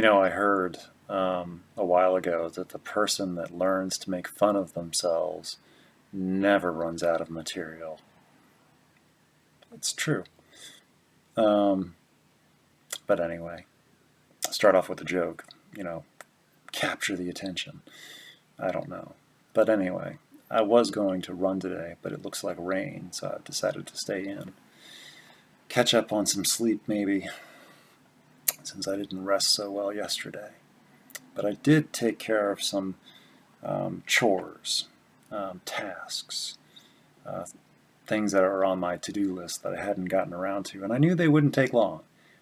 I heard a while ago that the person that learns to make fun of themselves never runs out of material. It's true. Um, but anyway, start off with a joke, you know, capture the attention. I don't know. But anyway, I was going to run today, but it looks like rain, so I've decided to stay in. Catch up on some sleep, maybe, since I didn't rest so well yesterday. But I did take care of some chores, tasks, uh, things that are on my to-do list that I hadn't gotten around to. And I knew they wouldn't take long,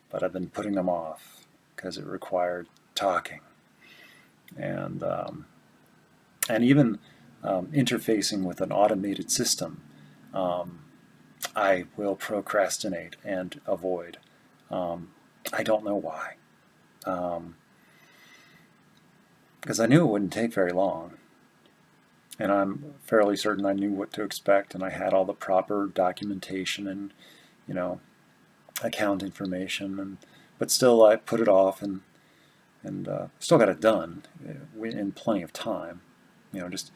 but I've been putting them off because it required talking and even interfacing with an automated system. Um, I will procrastinate and avoid. Um, I don't know why. Because I knew it wouldn't take very long. And I'm fairly certain I knew what to expect, and I had all the proper documentation and, you know, account information, but still I put it off and still got it done in plenty of time. Just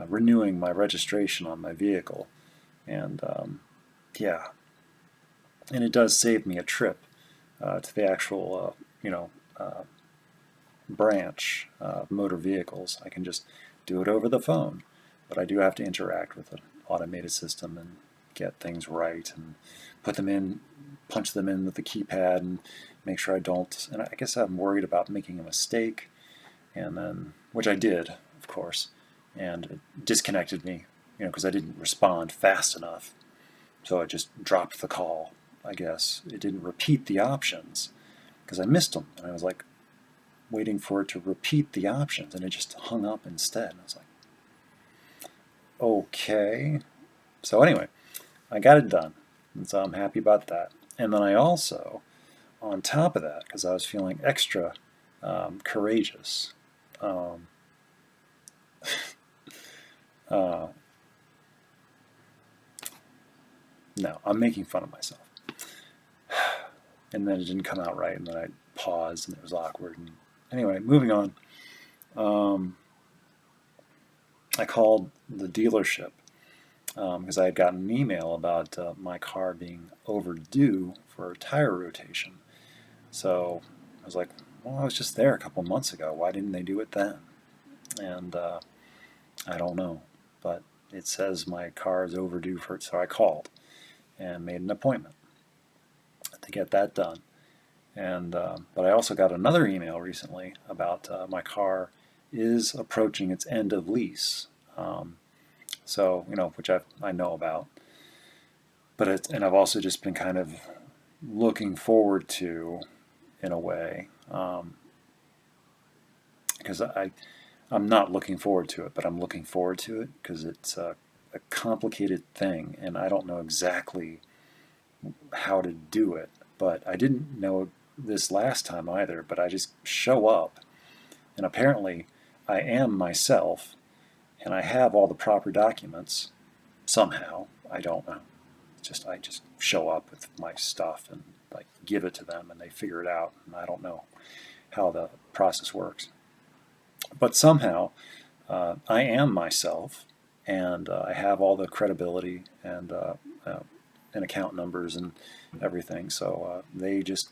renewing my registration on my vehicle, and yeah, and it does save me a trip to the actual branch of motor vehicles. I can just do it over the phone, but I do have to interact with an automated system and get things right and put them in, punch them in with the keypad and make sure I don't. And I guess I'm worried about making a mistake, and then, which I did, of course, and it disconnected me, because I didn't respond fast enough. So I just dropped the call, I guess. It didn't repeat the options because I missed them. And I was like waiting for it to repeat the options, and it just hung up instead. And I was like, okay. So anyway, I got it done. And so I'm happy about that. And then I also, on top of that, because I was feeling extra courageous, uh, no, I'm making fun of myself. And then it didn't come out right, and then I paused, and it was awkward. And anyway, moving on. I called the dealership because I had gotten an email about my car being overdue for a tire rotation. So I was like, well, I was just there a couple months ago. Why didn't they do it then? And I don't know. But it says my car is overdue for it, so I called and made an appointment to get that done. And but I also got another email recently about my car is approaching its end of lease. So which I know about, but and I've also just been kind of looking forward to, in a way, because I'm not looking forward to it, but I'm looking forward to it because it's a complicated thing, and I don't know exactly how to do it. But I didn't know this last time either. But I just show up, and apparently I am myself, and I have all the proper documents somehow. I don't know. I just show up with my stuff and like give it to them, and they figure it out. And I don't know how the process works, but somehow I am myself, and I have all the credibility and account numbers and everything. So they just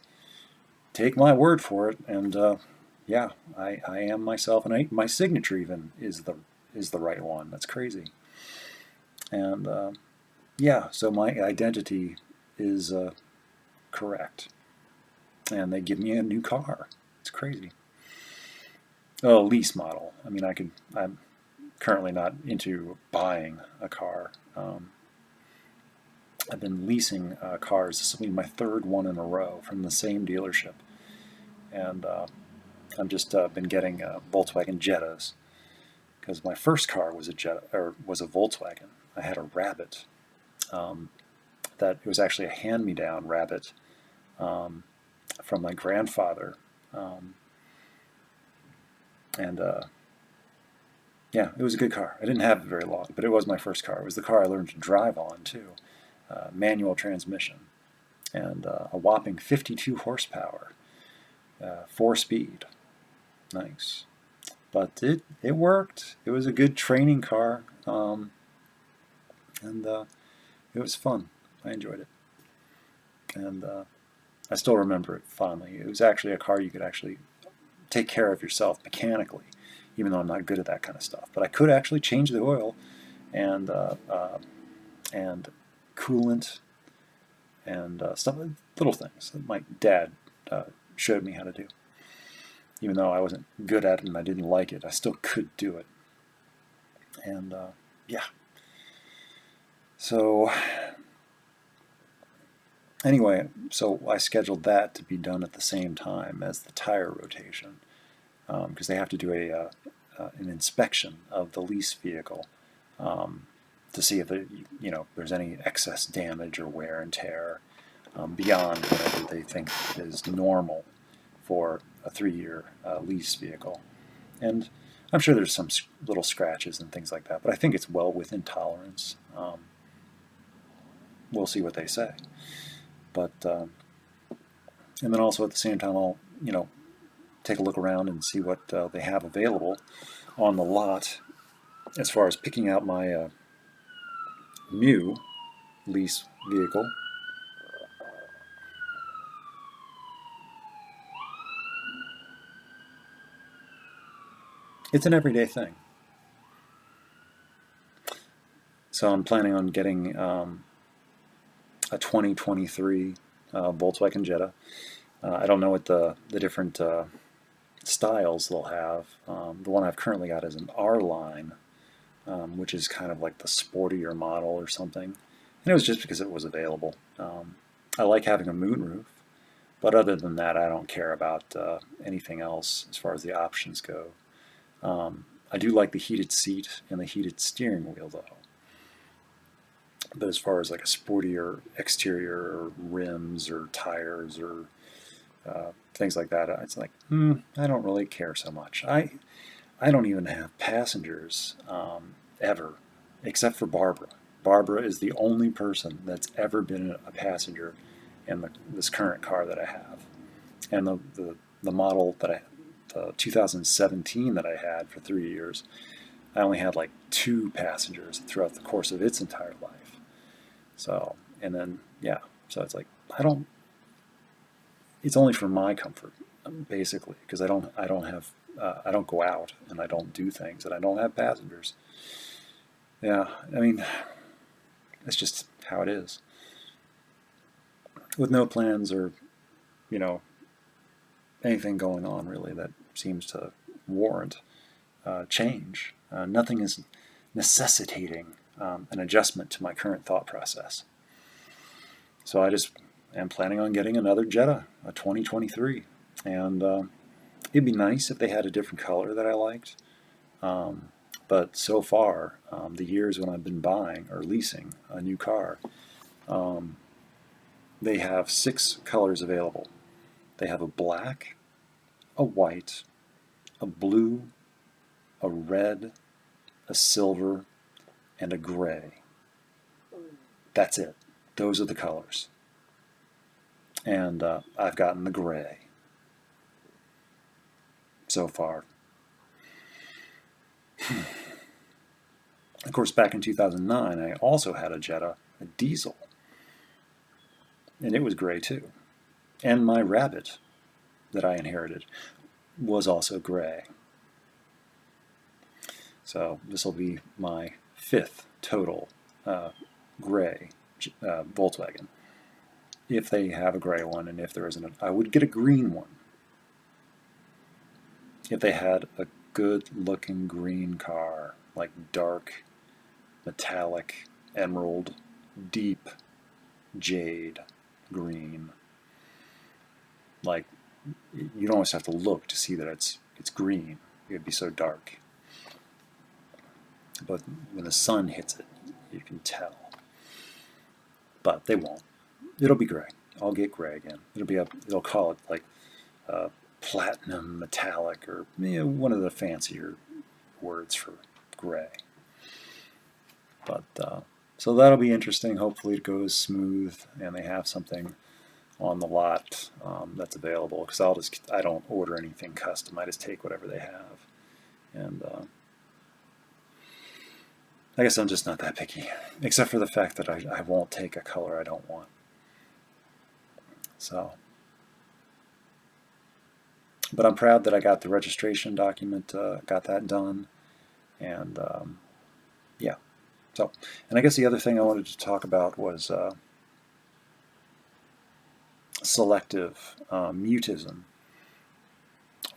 take my word for it, and yeah, I am myself, and my signature even is the right one. That's crazy. And yeah, so my identity is correct, and they give me a new car. It's crazy. Oh, lease model. I mean, I'm currently not into buying a car. I've been leasing cars. This will be my third one in a row from the same dealership, and I've just been getting Volkswagen Jettas because my first car was was a Volkswagen. I had a Rabbit. That it was actually a hand-me-down Rabbit from my grandfather, and yeah, it was a good car. I didn't have it very long, but it was my first car. It was the car I learned to drive on too. Manual transmission, and a whopping 52 horsepower. 4-speed. Nice. But it worked. It was a good training car, and it was fun. I enjoyed it, and I still remember it fondly. It was actually a car you could actually take care of yourself mechanically, even though I'm not good at that kind of stuff. But I could actually change the oil and and coolant and stuff, little things that my dad showed me how to do. Even though I wasn't good at it and I didn't like it, I still could do it. And yeah. So anyway, so I scheduled that to be done at the same time as the tire rotation, because they have to do an inspection of the lease vehicle, to see if there's any excess damage or wear and tear, beyond whatever they think is normal for a 3-year lease vehicle. And I'm sure there's some little scratches and things like that, but I think it's well within tolerance. We'll see what they say. But and then also at the same time, I'll take a look around and see what they have available on the lot as far as picking out my new lease vehicle. It's an everyday thing. So I'm planning on getting a 2023 Volkswagen Jetta. I don't know what the different styles they'll have. The one I've currently got is an R line, which is kind of like the sportier model or something. And it was just because it was available. I like having a moonroof, but other than that, I don't care about anything else as far as the options go. I do like the heated seat and the heated steering wheel, though. But as far as like a sportier exterior or rims or tires or things like that, it's like, I don't really care so much. I don't even have passengers ever, except for Barbara. Barbara is the only person that's ever been a passenger in this current car that I have. And the model that the 2017 that I had for 3 years, I only had like 2 passengers throughout the course of its entire life. So, and then, yeah, so it's like, it's only for my comfort, basically, because I don't go out and I don't do things and I don't have passengers. Yeah, I mean, it's just how it is. With no plans or, anything going on really that seems to warrant change. Nothing is necessitating an adjustment to my current thought process. So I just am planning on getting another Jetta, a 2023. And it'd be nice if they had a different color that I liked. But so far, the years when I've been buying or leasing a new car, they have 6 colors available. They have a black, a white, a blue, a red, a silver, and a gray. That's it. Those are the colors. And I've gotten the gray so far. Of course, back in 2009, I also had a Jetta, a diesel. And it was gray too. And my Rabbit that I inherited was also gray. So this will be my 5th total gray Volkswagen. If they have a gray one, and if there isn't, I would get a green one. If they had a good-looking green car, like dark, metallic, emerald, deep jade green, like you don't always have to look to see that it's green. It'd be so dark. But when the sun hits it, you can tell. But they won't. It'll be gray. I'll get gray again. They'll call it like platinum metallic or one of the fancier words for gray. But so that'll be interesting. Hopefully it goes smooth and they have something on the lot that's available, because I don't order anything custom. I just take whatever they have, and I guess I'm just not that picky, except for the fact that I won't take a color I don't want. So, but I'm proud that I got the registration document, got that done, and yeah. So, and I guess the other thing I wanted to talk about was selective mutism,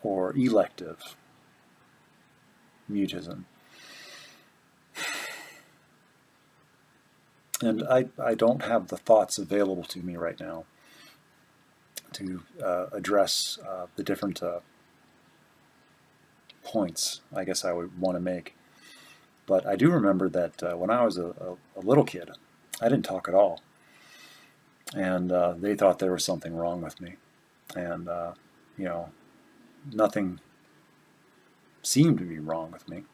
or elective mutism. And I don't have the thoughts available to me right now to address the different points I guess I would want to make. But I do remember that when I was a little kid, I didn't talk at all. And they thought there was something wrong with me. And, you know, nothing seemed to be wrong with me.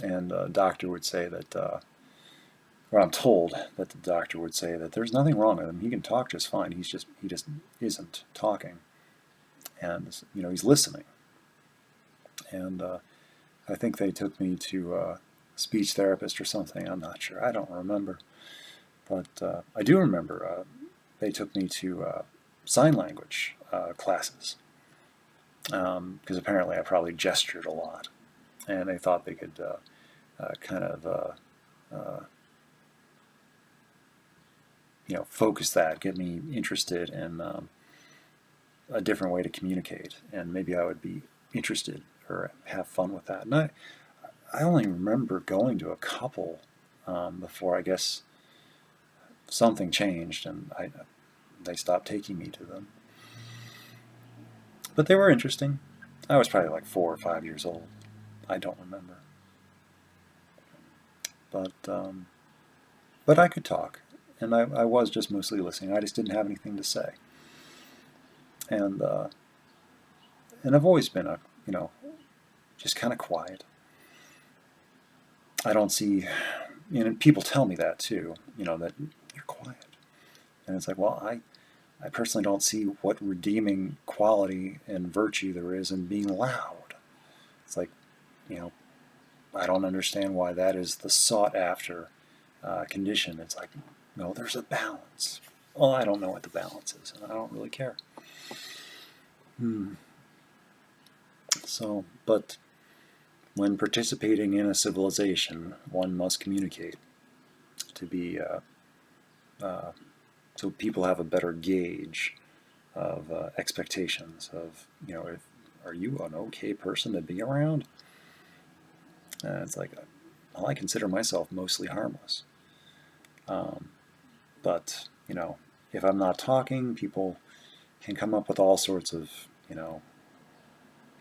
And the doctor would say that, or I'm told that the doctor would say that there's nothing wrong with him. He can talk just fine. He just isn't talking. And, you know, he's listening. And I think they took me to a speech therapist or something. I'm not sure. I don't remember. But I do remember they took me to sign language classes, because apparently I probably gestured a lot. And they thought they could kind of you know, focus that, get me interested in a different way to communicate, and maybe I would be interested or have fun with that. And I only remember going to a couple before I guess something changed, and they stopped taking me to them. But they were interesting. I was probably like 4 or 5 years old. I don't remember. But I could talk, and I was just mostly listening. I just didn't have anything to say. And I've always been you know, just kind of quiet. I don't see, and people tell me that too, you know, that you're quiet. And it's like, well, I personally don't see what redeeming quality and virtue there is in being loud. It's like, you know, I don't understand why that is the sought after condition. It's like, no, there's a balance. Well, I don't know what the balance is, and I don't really care. So, but when participating in a civilization, one must communicate to be so people have a better gauge of expectations of, you know, are you an okay person to be around? And it's like, well, I consider myself mostly harmless. But, you know, if I'm not talking, people can come up with all sorts of, you know,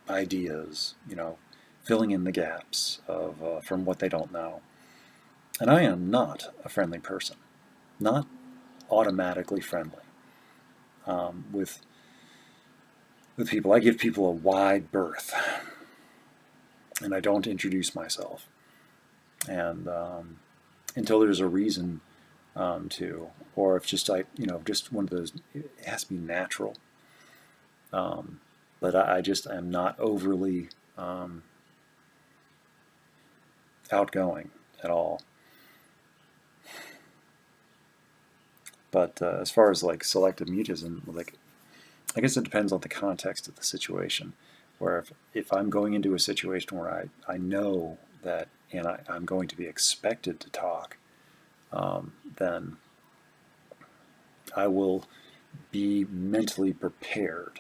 ideas, you know, filling in the gaps of from what they don't know. And I am not a friendly person, not automatically friendly with people. I give people a wide berth, and I don't introduce myself, and until there's a reason to, or if just you know, just one of those, it has to be natural. But I just am not overly outgoing at all. But as far as like selective mutism, like, I guess it depends on the context of the situation. Where if I'm going into a situation where I know that, and I'm going to be expected to talk, then I will be mentally prepared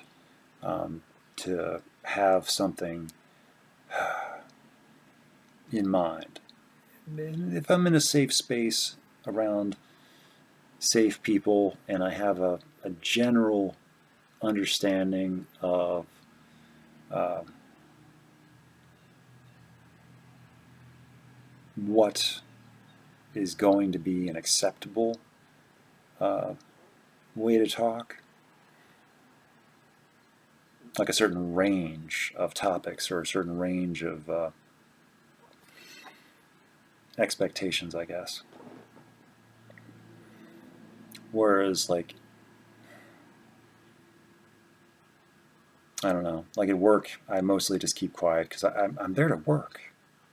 to have something in mind. If I'm in a safe space around safe people, and I have a general understanding of what is going to be an acceptable way to talk, like a certain range of topics or a certain range of expectations, I guess. Whereas, like, I don't know. Like at work, I mostly just keep quiet because I'm there to work,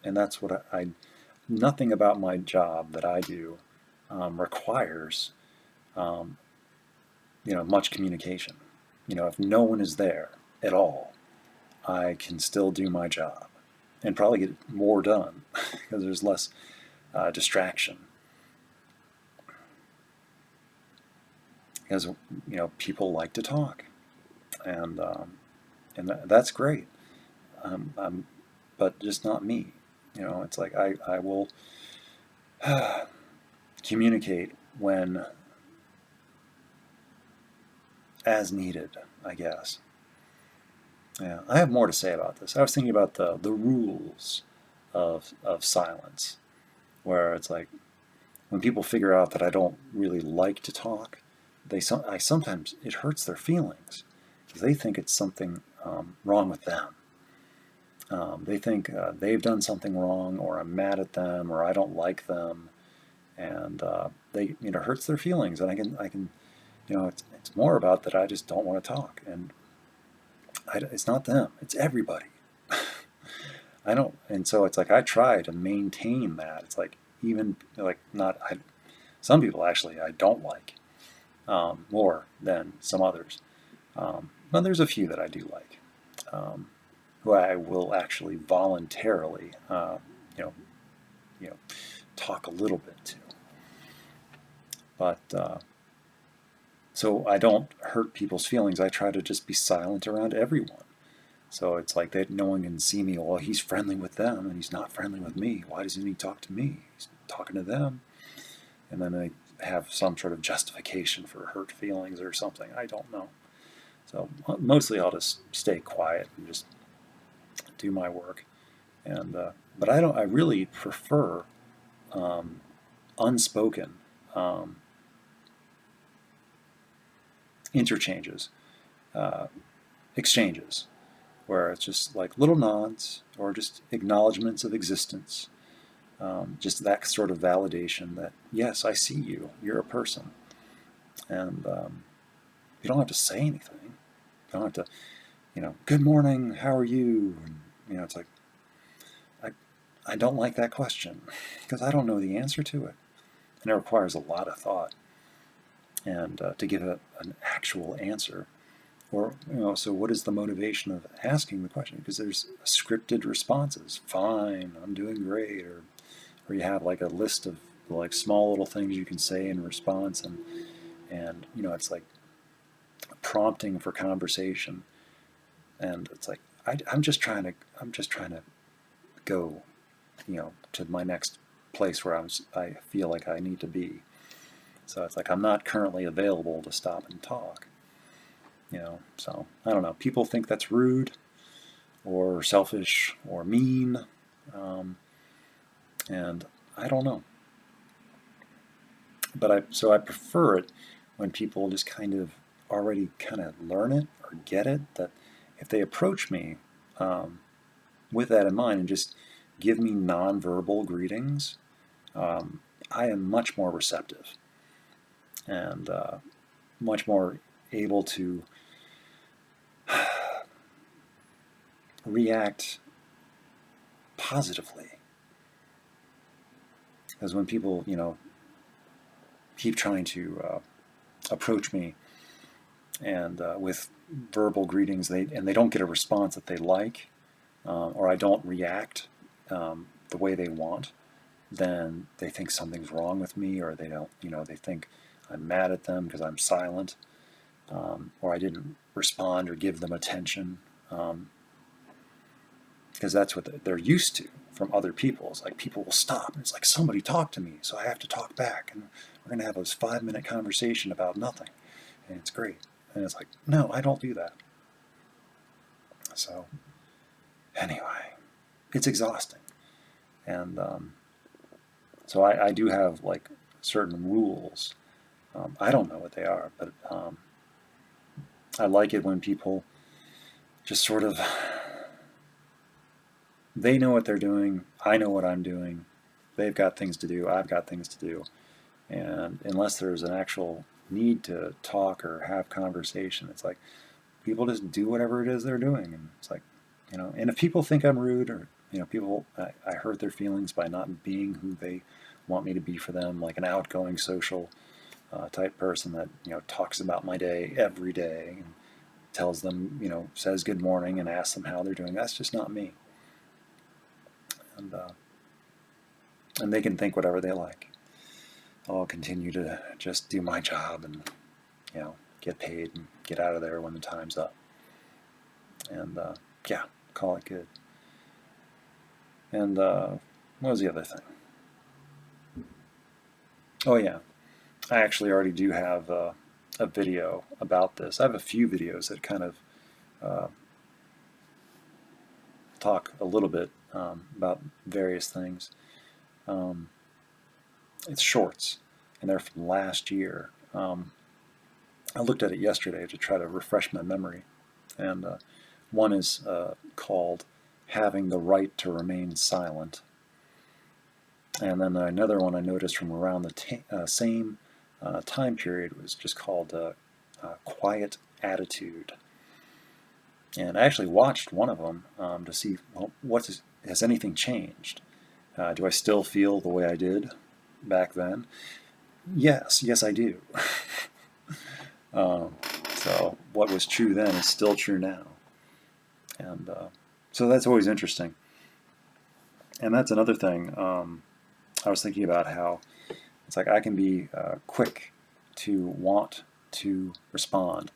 and that's what nothing about my job that I do requires um, much communication. If no one is there at all, I can still do my job and probably get more done because there's less distraction. Because people like to talk, and that's great. But just not me. It's like I will communicate when as needed, I guess. Yeah, I have more to say about this. I was thinking about the rules of silence, where it's like when people figure out that I don't really like to talk, I sometimes it hurts their feelings because they think it's something wrong with them. They think they've done something wrong, or I'm mad at them, or I don't like them, and they hurts their feelings. And I can it's more about that I just don't want to talk, and it's not them, it's everybody. I don't, and so it's like I try to maintain that. It's like even like not some people actually I don't like more than some others. But there's a few that I do like, who I will actually voluntarily, you know, you know, talk a little bit to. But so I don't hurt people's feelings. I try to just be silent around everyone. So it's like that no one can see me. Well, he's friendly with them and he's not friendly with me. Why doesn't he talk to me? He's talking to them. And then they have some sort of justification for hurt feelings or something. I don't know. So mostly I'll just stay quiet and just do my work. And but I really prefer unspoken um, interchanges, uh, exchanges, where it's just like little nods or just acknowledgments of existence, just that sort of validation that, yes, I see you, you're a person. And you don't have to say anything. You don't have to, good morning, how are you? And, it's like, I, I don't like that question because I don't know the answer to it. And it requires a lot of thought and to give an actual answer. Or, so what is the motivation of asking the question? Because there's scripted responses. Fine, I'm doing great. Or you have like a list of like small little things you can say in response, and it's like prompting for conversation. And it's like I'm just trying to go, to my next place where I feel like I need to be. So it's like I'm not currently available to stop and talk. So I don't know. People think that's rude or selfish or mean, and I don't know. But I prefer it when people just kind of already kind of learn it or get it, that if they approach me with that in mind and just give me nonverbal greetings, I am much more receptive and much more able to react positively. Because when people, keep trying to approach me and with verbal greetings, they don't get a response that they like, or I don't react the way they want, then they think something's wrong with me, or they don't, they think I'm mad at them because I'm silent, or I didn't respond or give them attention, because that's what they're used to from other people. It's like people will stop, and it's like somebody talk to me, so I have to talk back, and we're going to have this 5-minute conversation about nothing, and it's great. And it's like, no, I don't do that. So anyway, it's exhausting. And so I do have like certain rules. I don't know what they are, but I like it when people just sort of, they know what they're doing, I know what I'm doing, they've got things to do, I've got things to do, and unless there's an actual need to talk or have conversation, it's like, people just do whatever it is they're doing, and it's like, and if people think I'm rude, or people, I hurt their feelings by not being who they want me to be for them, like an outgoing social type person that talks about my day every day and tells them, says good morning and asks them how they're doing. That's just not me. And they can think whatever they like. I'll continue to just do my job and get paid and get out of there when the time's up. And yeah, call it good. And what was the other thing? Oh yeah, I actually already do have a video about this. I have a few videos that kind of talk a little bit about various things. It's shorts, and they're from last year. I looked at it yesterday to try to refresh my memory, and one is called "Having the Right to Remain Silent," and then another one I noticed from around the same time period was just called "Quiet Attitude." And I actually watched one of them to see, well, has anything changed? Do I still feel the way I did back then? Yes, I do. So what was true then is still true now. And so that's always interesting. And that's another thing. I was thinking about how it's like I can be quick to want to respond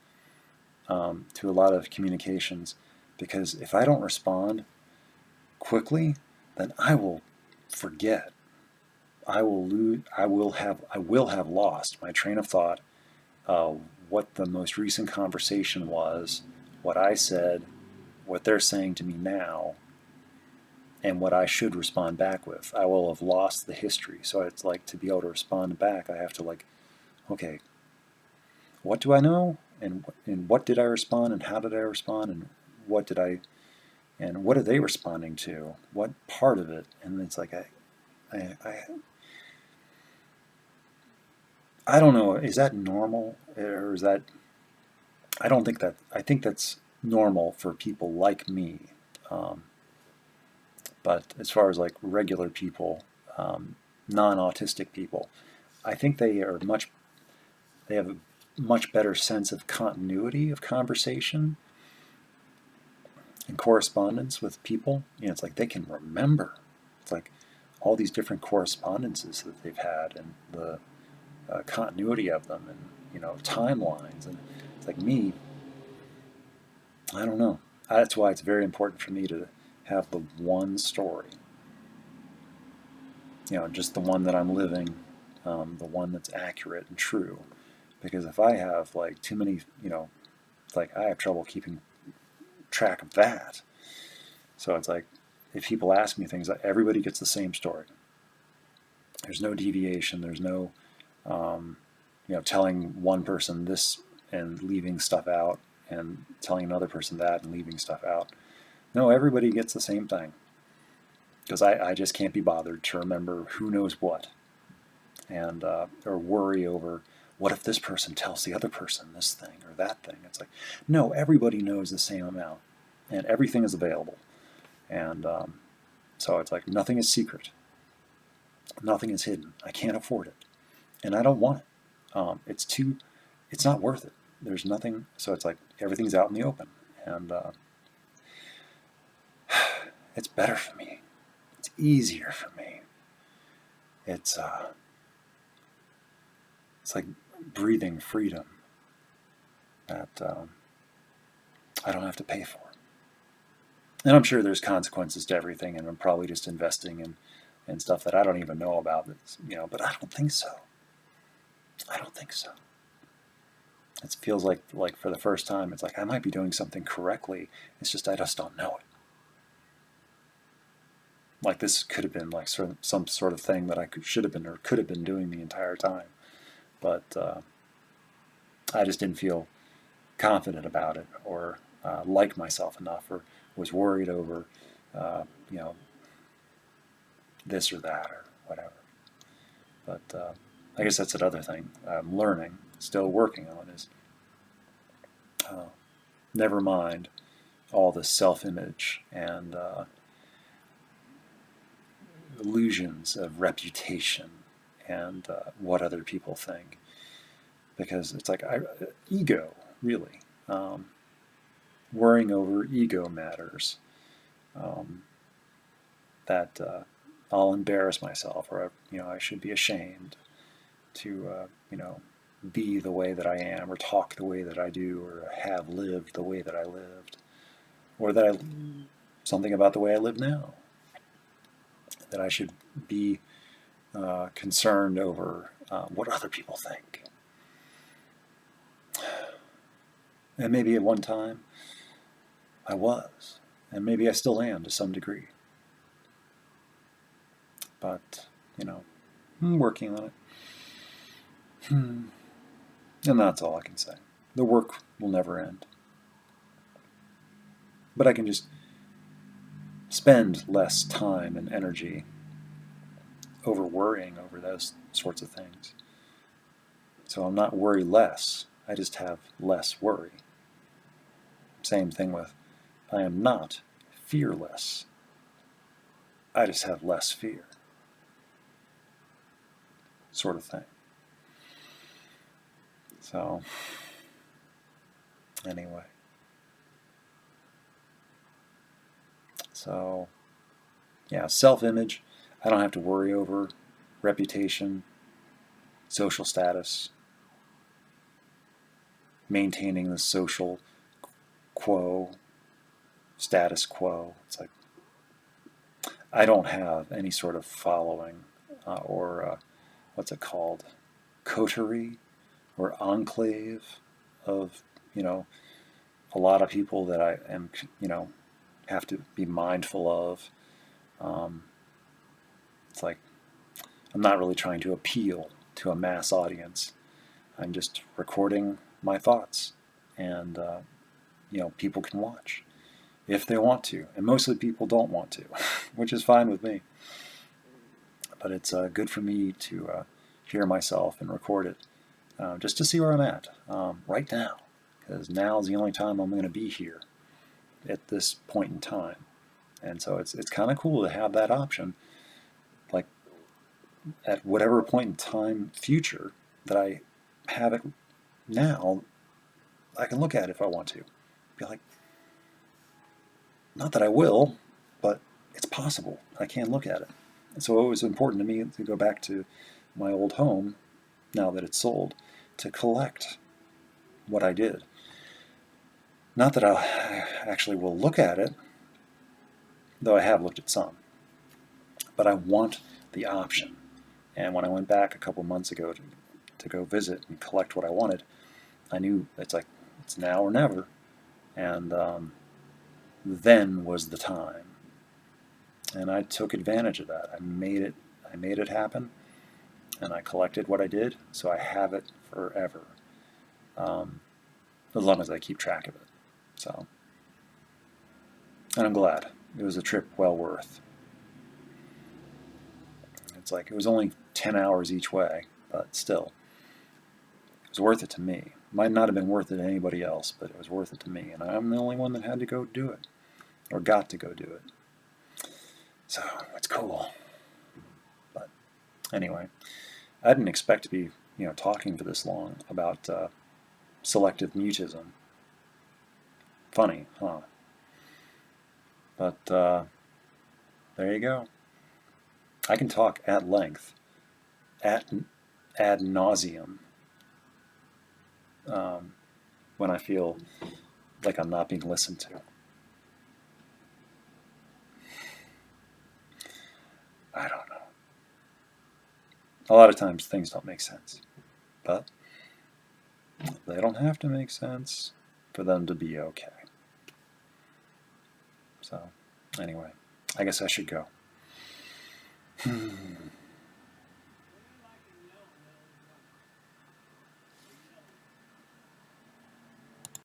to a lot of communications, because if I don't respond quickly, then I will forget. I will have lost my train of thought, what the most recent conversation was, what I said, what they're saying to me now, and what I should respond back with. I will have lost the history. So it's like, to be able to respond back, I have to okay, what do I know, and what did I respond, and how did I respond, and what are they responding to? What part of it? And it's like I don't know. Is that normal, or is that? I don't think that. I think that's normal for people like me. But as far as like regular people, non-autistic people, I think they have a much better sense of continuity of conversation and correspondence with people. It's like they can remember. It's like all these different correspondences that they've had, and the continuity of them, and timelines. And it's like me, I don't know. That's why it's very important for me to have the one story. Just the one that I'm living, the one that's accurate and true. Because if I have like too many, it's like I have trouble keeping track of that. So it's like, if people ask me things, everybody gets the same story. There's no deviation. There's no, telling one person this and leaving stuff out, and telling another person that and leaving stuff out. No, everybody gets the same thing. Because I just can't be bothered to remember who knows what, and or worry over what if this person tells the other person this thing or that thing. It's like, no, everybody knows the same amount, and everything is available. And so it's like, nothing is secret. Nothing is hidden. I can't afford it. And I don't want it. It's not worth it. There's nothing. So it's like, everything's out in the open. And it's better for me. It's easier for me. It's like breathing freedom that I don't have to pay for. And I'm sure there's consequences to everything, and I'm probably just investing in stuff that I don't even know about. But I don't think so. I don't think so. It feels like for the first time, it's like I might be doing something correctly. It's just I just don't know it. Like this could have been like some sort of thing that I should have been or could have been doing the entire time. But I just didn't feel confident about it, or like myself enough, or was worried over, this or that or whatever. But I guess that's another thing I'm learning, still working on, is Never mind all the self-image and illusions of reputation and what other people think. Because it's like ego, really. Worrying over ego matters. That I'll embarrass myself, or I should be ashamed to be the way that I am, or talk the way that I do, or have lived the way that I lived, or that something about the way I live now. That I should be concerned over what other people think. And maybe at one time I was, and maybe I still am to some degree. But, I'm working on it. And that's all I can say. The work will never end. But I can just spend less time and energy over worrying over those sorts of things. So I'm not worry less, I just have less worry. Same thing with, I am not fearless, I just have less fear. Sort of thing. So, anyway. So, yeah, self-image, I don't have to worry over. Reputation, social status, maintaining the social quo, status quo. It's like, I don't have any sort of following or what's it called? Coterie or enclave of, a lot of people that I am, have to be mindful of. It's like, I'm not really trying to appeal to a mass audience. I'm just recording my thoughts, and people can watch if they want to, and mostly people don't want to, which is fine with me. But it's good for me to hear myself and record it, just to see where I'm at right now, because now is the only time I'm going to be here at this point in time. And so it's kind of cool to have that option, like at whatever point in time future that I have it now, I can look at it if I want to. Be like, not that I will, but it's possible. I can look at it. And so it was important to me to go back to my old home, now that it's sold, to collect what I did. Not that I actually will look at it, though I have looked at some, but I want the option. And when I went back a couple months ago to go visit and collect what I wanted, I knew it's like, it's now or never. And then was the time. And I took advantage of that. I made it happen, and I collected what I did, so I have it forever, as long as I keep track of it. So, and I'm glad. It was a trip well worth. It's like, it was only 10 hours each way, but still, it was worth it to me. Might not have been worth it to anybody else, but it was worth it to me, and I'm the only one that had to go do it, or got to go do it. So, it's cool. But anyway, I didn't expect to be, talking for this long about selective mutism. Funny, huh? But there you go. I can talk at length, ad nauseum, when I feel like I'm not being listened to. I don't know. A lot of times things don't make sense, but they don't have to make sense for them to be okay. So, anyway, I guess I should go.